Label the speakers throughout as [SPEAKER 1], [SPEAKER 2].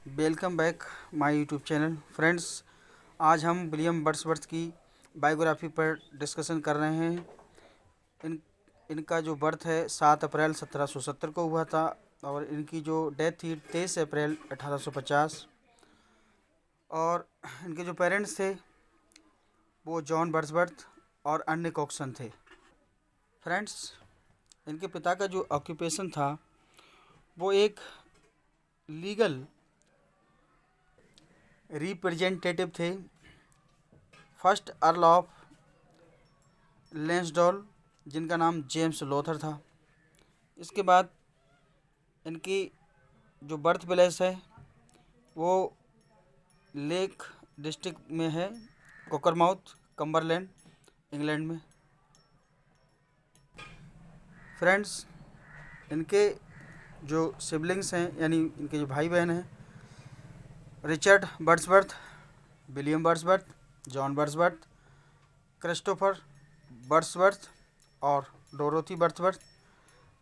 [SPEAKER 1] Welcome back my YouTube channel friends. आज हम William Wordsworth की बायोग्राफी पर डिस्कशन कर रहे हैं। इन इनका जो बर्थ है 7 अप्रैल 1770 को हुआ था और इनकी जो डेथ थी 23 अप्रैल 1850। और इनके जो पेरेंट्स थे वो जॉन वर्ड्सवर्थ और अन्य कॉक्सन थे। फ्रेंड्स, इनके पिता का जो ऑक्यूपेशन था वो एक लीगल रिप्रेजेंटेटिव थे, फर्स्ट अर्ल ऑफ लेंसडॉल, जिनका नाम जेम्स लोथर था। इसके बाद इनकी जो बर्थ प्लेस है वो लेक डिस्ट्रिक्ट में है, कोकरमाउथ, कम्बरलैंड, इंग्लैंड में। फ्रेंड्स, इनके जो सिबलिंग्स हैं यानी इनके जो भाई बहन हैं, Richard Wordsworth, William Wordsworth, John Wordsworth, Christopher Wordsworth और डोरोथी वर्ड्सवर्थ।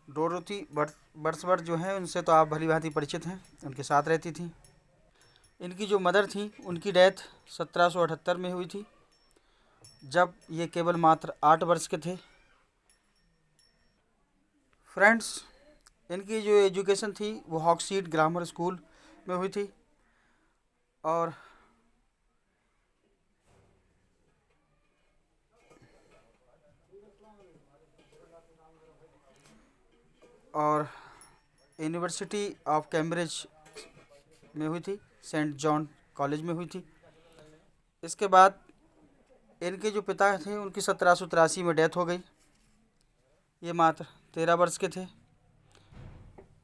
[SPEAKER 1] डोरोथी वर्ड्सवर्थ जो हैं उनसे तो आप भली भांति परिचित हैं, उनके साथ रहती थी। इनकी जो मदर थी उनकी डेथ 1778 में हुई थी, जब ये केवल मात्र 8 वर्ष के थे। फ्रेंड्स, इनकी जो एजुकेशन थी वो हॉक्सीड ग्रामर स्कूल में हुई थी और यूनिवर्सिटी ऑफ कैम्ब्रिज में हुई थी, सेंट जॉन कॉलेज में हुई थी। इसके बाद इनके जो पिता थे उनकी 1783 में डेथ हो गई, ये मात्र 13 वर्ष के थे।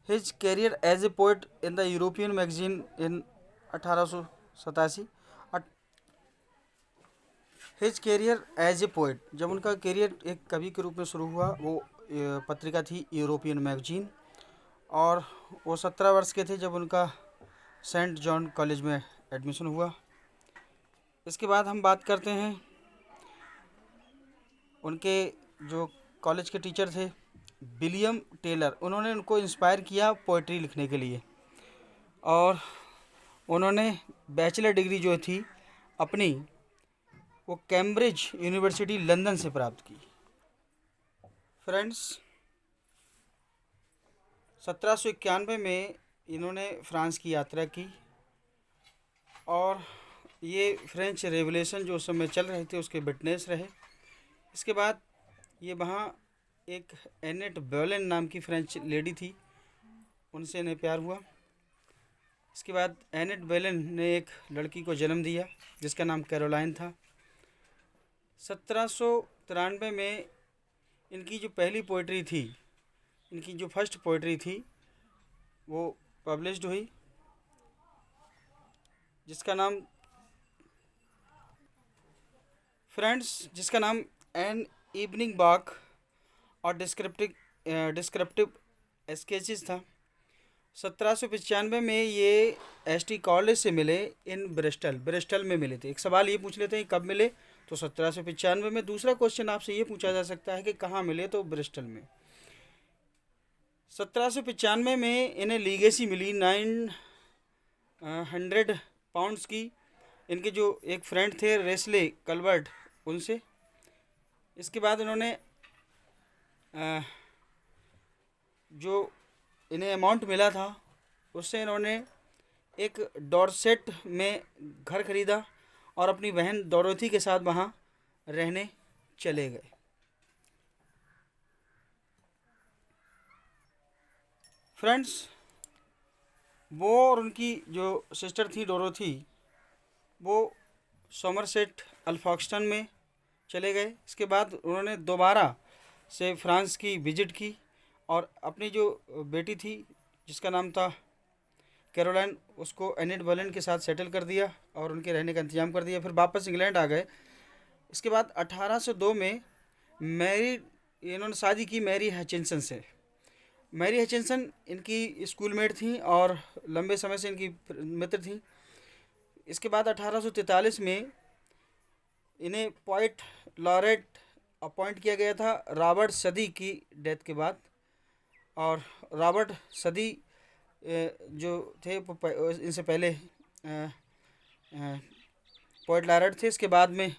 [SPEAKER 1] His career as a poet in the European magazine in 1887। His career as a poet, जब उनका कैरियर एक कवि के रूप में शुरू हुआ, वो पत्रिका थी यूरोपियन मैगजीन, और वो 17 वर्ष के थे जब उनका सेंट जॉन कॉलेज में एडमिशन हुआ। इसके बाद हम बात करते हैं उनके जो कॉलेज के टीचर थे विलियम टेलर। उन्होंने उनको इंस्पायर किया पोइट्री लिखने के लिए और उन्होंने बैचलर डिग्री जो थी अपनी वो कैम्ब्रिज यूनिवर्सिटी लंदन से प्राप्त की। फ्रेंड्स, 1791 में इन्होंने फ्रांस की यात्रा की और ये फ्रेंच रेवोल्यूशन जो उस समय चल रहे थे उसके विटनेस रहे। इसके बाद ये वहाँ एक एनेट बोलेन नाम की फ्रेंच लेडी थी, उनसे इन्हें प्यार हुआ। इसके बाद एनेट बोलेन ने एक लड़की को जन्म दिया जिसका नाम कैरोलाइन था। 1793 में इनकी जो पहली पोइट्री थी, इनकी जो फर्स्ट पोइट्री थी वो पब्लिश्ड हुई, जिसका नाम एन इवनिंग वॉक और डिस्क्रिप्टिव स्केचेस था। 1795 में ये एसटी कॉलेज से मिले, इन ब्रिस्टल में मिले थे। एक सवाल ये पूछ लेते हैं कब मिले, तो 1795 में। दूसरा क्वेश्चन आपसे ये पूछा जा सकता है कि कहाँ मिले, तो ब्रिस्टल में। 1795 में इन्हें लीगेसी मिली 900 पाउंड्स की, इनके जो एक फ्रेंड थे रेस्ले कल्बर्ट, उनसे। इसके बाद इन्होंने जो इन्हें अमाउंट मिला था उससे इन्होंने एक डॉर्सेट में घर खरीदा और अपनी बहन डोरोथी के साथ वहाँ रहने चले गए। फ्रेंड्स, वो और उनकी जो सिस्टर थी डोरोथी, वो सोमरसेट अल्फॉक्सटन में चले गए। इसके बाद उन्होंने दोबारा से फ्रांस की विजिट की और अपनी जो बेटी थी जिसका नाम था कैरोलाइन, उसको एनेट बोलेन के साथ सेटल कर दिया और उनके रहने का इंतज़ाम कर दिया। फिर वापस इंग्लैंड आ गए। इसके बाद 1802 में इन्होंने शादी की मैरी हचिंसन से। मैरी हचिंसन इनकी स्कूलमेट थी और लंबे समय से इनकी मित्र थी। इसके बाद 1843 में इन्हें पोइट लॉरेट अपॉइंट किया गया था रॉबर्ट सदी की डेथ के बाद, और रॉबर्ट सदी जो थे इनसे पहले पोएट लायरेट थे। इसके बाद में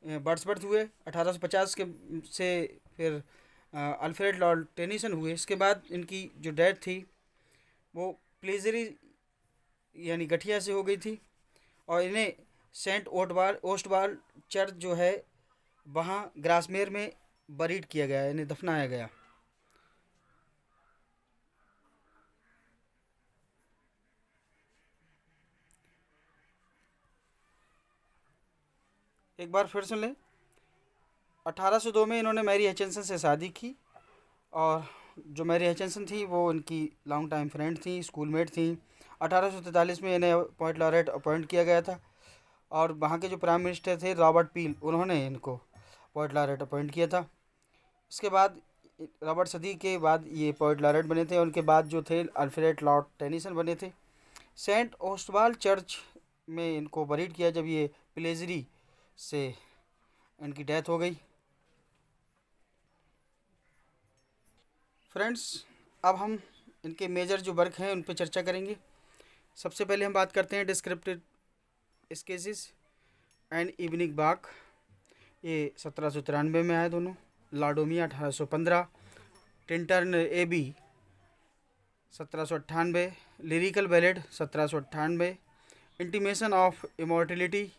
[SPEAKER 1] वर्ड्सवर्थ हुए 1850 के से, फिर अल्फ्रेड लॉर्ड टेनिसन हुए। इसके बाद इनकी जो डेथ थी वो प्लेजरी यानी गठिया से हो गई थी, और इन्हें सेंट ओस्टवाल चर्च जो है वहाँ ग्रासमेर में बरीड किया गया, इन्हें दफनाया गया। एक बार फिर सुन लें। 1802 में इन्होंने मैरी हचिंसन से शादी की, और जो मैरी हचिंसन थी वो इनकी लॉन्ग टाइम फ्रेंड थी, स्कूलमेट थी। 1843 में इन्हें पोएट लॉरेट अपॉइंट किया गया था, और वहाँ के जो प्राइम मिनिस्टर थे रॉबर्ट पील, उन्होंने इनको पोएट लॉरेट अपॉइंट किया था। इसके बाद रॉबर्ट सदी के बाद ये पोएट लॉरेट बने थे। उनके बाद जो थे अल्फ्रेड लॉर्ड टेनिसन बने थे। सेंट ओस्टवाल चर्च में इनको बरीड किया जब ये प्लेजरी से इनकी डेथ हो गई। फ्रेंड्स, अब हम इनके मेजर जो वर्क हैं उन पर चर्चा करेंगे। सबसे पहले हम बात करते हैं descriptive sketches and evening walk. ये 1793 में आए दोनों। Laodamia 1815, Tintern Abbey 1798, lyrical ballad 1798, intimation of immortality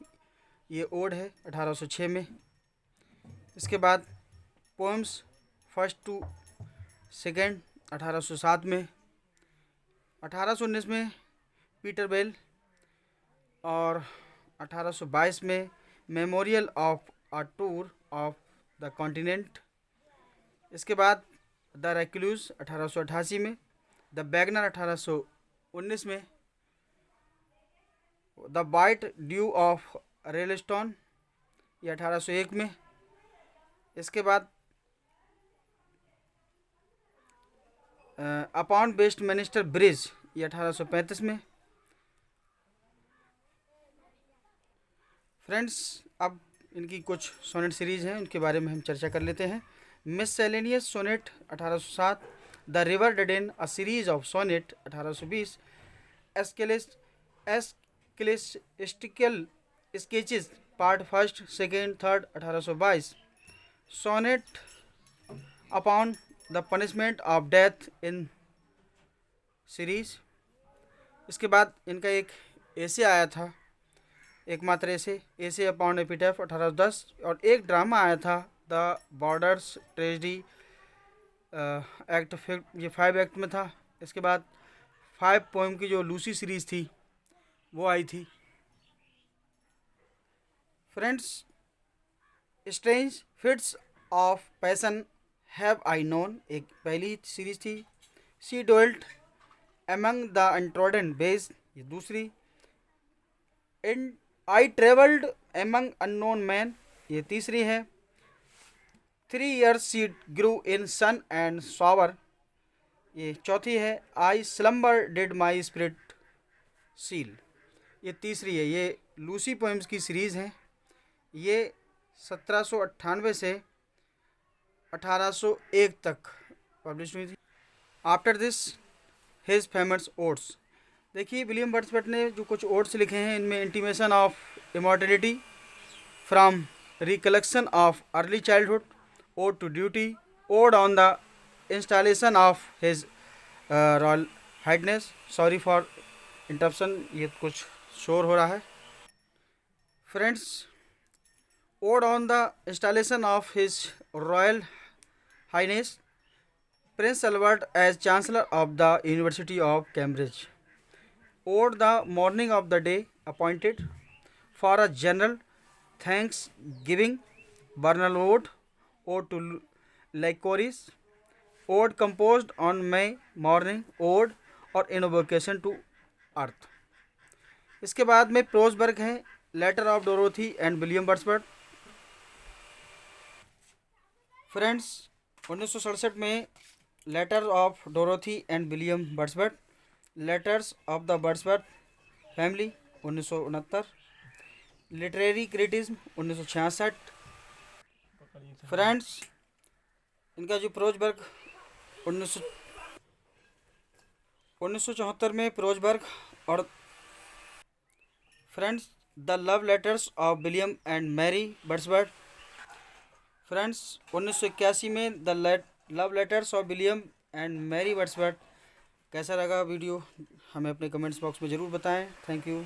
[SPEAKER 1] ये ओड है 1806 में। इसके बाद पोएम्स फर्स्ट टू सेकेंड 1807 में। 1819 में पीटर बेल, और 1822 में memorial of a tour of the continent. इसके बाद द रेक्लूज 1888 में, द बैगनर 1819 में, द वाइट ड्यू ऑफ रेलस्टोन ये 1801 में। इसके बाद अपॉन वेस्टमिनिस्टर ब्रिज ये 1835 में। फ्रेंड्स, अब इनकी कुछ सोनेट सीरीज हैं, उनके बारे में हम चर्चा कर लेते हैं। Miscellaneous sonnet 1807, the river Duddon a series of sonnet 1820, ecclesiastical sketches part first second third 1822, sonnet upon the punishment of death in series. इसके बाद इनका एक एसे आया था, एकमात्र एसे अपॉन एपिटैफ 1810, और एक ड्रामा आया था द बॉर्डर्स ट्रेजेडी एक्ट, ये 5 एक्ट में था। इसके बाद 5 पोएम की जो लूसी सीरीज थी वो आई थी। Friends, strange fits of passion have I known एक पहली सीरीज थी। She dwelt among the untrodden ways ये दूसरी। In I travelled among unknown men ये तीसरी है। 3 years she grew in sun and shower ये चौथी है। I slumber did my spirit seal ये तीसरी है। ये लूसी पोएम्स की सीरीज़ है। ये 1798 से 1801 तक पब्लिश हुई थी। After this his famous odes. देखिए, विलियम वर्ड्सवर्थ ने जो कुछ ओड्स लिखे हैं, इनमें intimation of immortality, from recollection of early childhood, ode to duty, ode on the installation of his royal highness. Sorry for interruption, ये कुछ शोर हो रहा है। Friends, ode on the installation of his royal highness prince Albert as chancellor of the university of Cambridge. Ode the morning of the day appointed for a general thanksgiving, vernal ode, ode to Lycoris, ode composed on May morning, ode or invocation to earth. इसके बाद में prose work है letter of Dorothy and William Wordsworth. Friends, 1967 में letter of Dorothy and William Wordsworth, letters of the Wordsworth family 1969, literary criticism 1966। Friends, इनका जो prose work 1974 में प्रोजबर्ग और friends the love letters of William and Mary Wordsworth. Friends 1981 में the love letters of William and Mary Wordsworth. कैसा लगा video हमें अपने कमेंट्स बॉक्स में ज़रूर बताएं। Thank you.